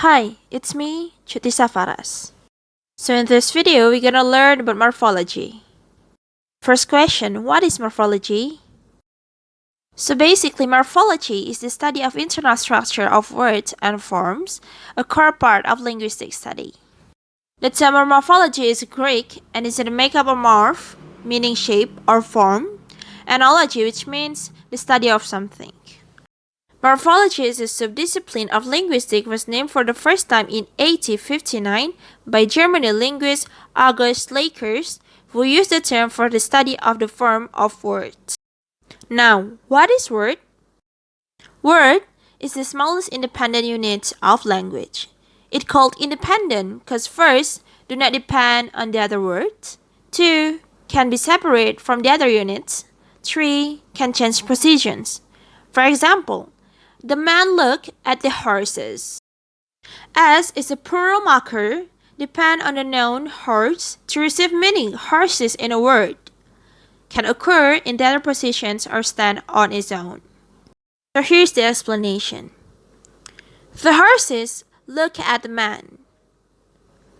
Hi, it's me, Thisa Farras. So in this video, we're gonna learn about morphology. First question, what is morphology? So basically, morphology is the study of internal structure of words and forms, a core part of linguistic study. The term morphology is Greek and is the makeup of morph, meaning shape or form, and ology, which means the study of something. Morphology is a subdiscipline of linguistics was named for the first time in 1859 by German linguist August Lakers, who used the term for the study of the form of words. Now, what is word? Word is the smallest independent unit of language. It's called independent because first, do not depend on the other words. 2. Can be separate from the other units. 3. Can change positions. For example, the man looked at the horses. S is a plural marker, depend on the noun horse to receive meaning horses in a word. Can occur in the other positions or stand on its own. So here's the explanation. The horses look at the man.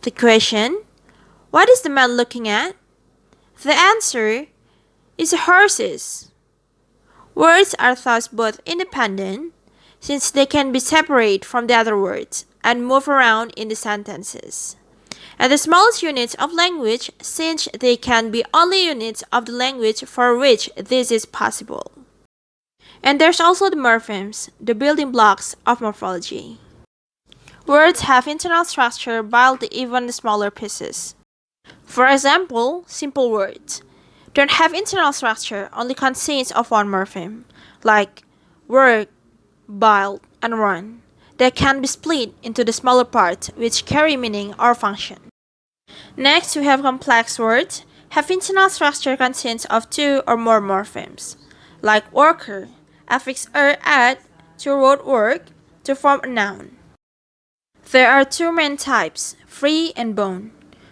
The question, what is the man looking at? The answer is horses. Words are thus both independent, since they can be separated from the other words and move around in the sentences. And the smallest units of language, since they can be only units of the language for which this is possible. And there's also the morphemes, the building blocks of morphology. Words have internal structure built even the smaller pieces. For example, simple words don't have internal structure, only consists of one morpheme, like work, build, and run. They can be split into the smaller parts which carry meaning or function. Next, we have complex words, have internal structure consists of two or more morphemes, like worker, affix add to road work to form a noun. There are two main types, free and bone.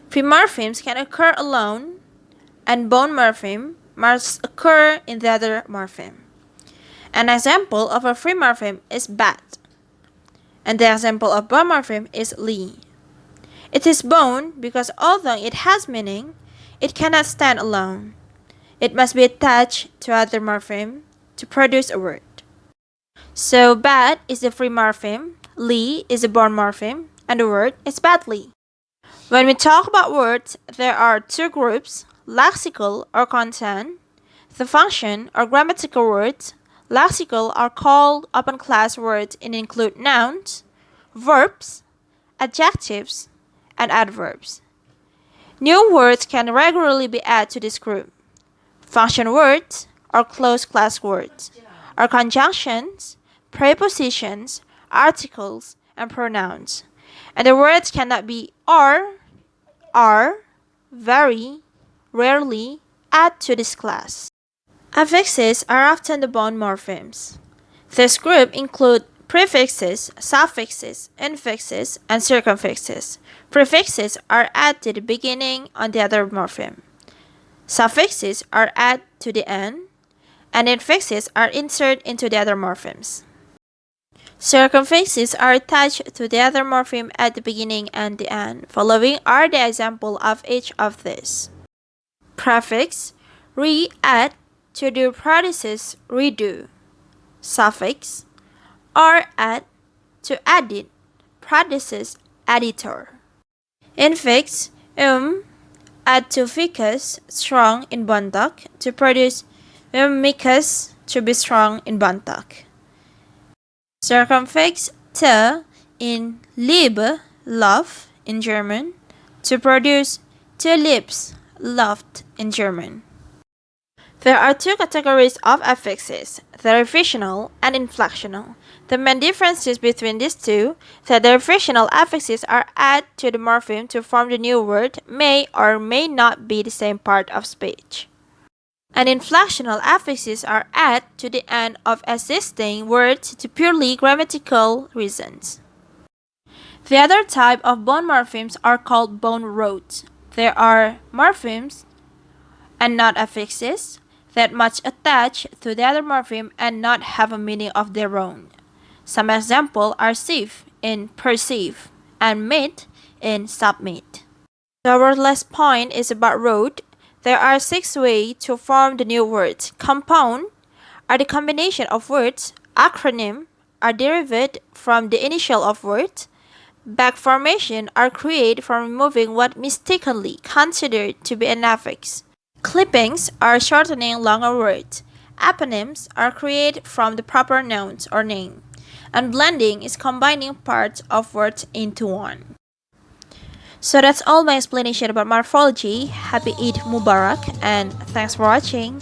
Free morphemes can occur alone, and bone morpheme must occur in the other morpheme. An example of a free morpheme is bat, and the example of bone morpheme is lee. It is bone because although it has meaning, it cannot stand alone. It must be attached to other morpheme to produce a word. So bat is the free morpheme, lee is the bone morpheme, and the word is badly. When we talk about words, there are two groups, lexical or content, the function or grammatical words. Lexical are called open class words and include nouns, verbs, adjectives, and adverbs. New words can regularly be added to this group. Function words are closed class words, are conjunctions, prepositions, articles, and pronouns. And the words cannot be are, very, rarely add to this class. Affixes are often the bone morphemes. This group includes prefixes, suffixes, infixes, and circumfixes. Prefixes are added to the beginning on the other morpheme. Suffixes are added to the end, and infixes are inserted into the other morphemes. Circumfixes are attached to the other morpheme at the beginning and the end. Following are the example of each of these. Prefix, re-add to do produces redo. Suffix, or add to edit produces editor. Infix, add to ficus strong in Bontoc to produce micus to be strong in Bontoc. Circumfix te in Liebe, love in German, to produce te liebst, loved in German. There are two categories of affixes, the revisional and inflectional. The main differences between these two that the revisional affixes are added to the morpheme to form the new word may or may not be the same part of speech. And inflectional affixes are added to the end of existing words to purely grammatical reasons. The other type of bone morphemes are called bone roads. There are morphemes and not affixes that must attach to the other morpheme and not have a meaning of their own. Some examples are sieve in perceive and meet in submit. So our last point is about root. There are 6 ways to form the new words. Compound are the combination of words. Acronym are derived from the initial of words. Back formation are created from removing what mistakenly considered to be an affix. Clippings are shortening longer words. Eponyms are created from the proper nouns or name. And blending is combining parts of words into one. So that's all my explanation about morphology. Happy Eid Mubarak and thanks for watching.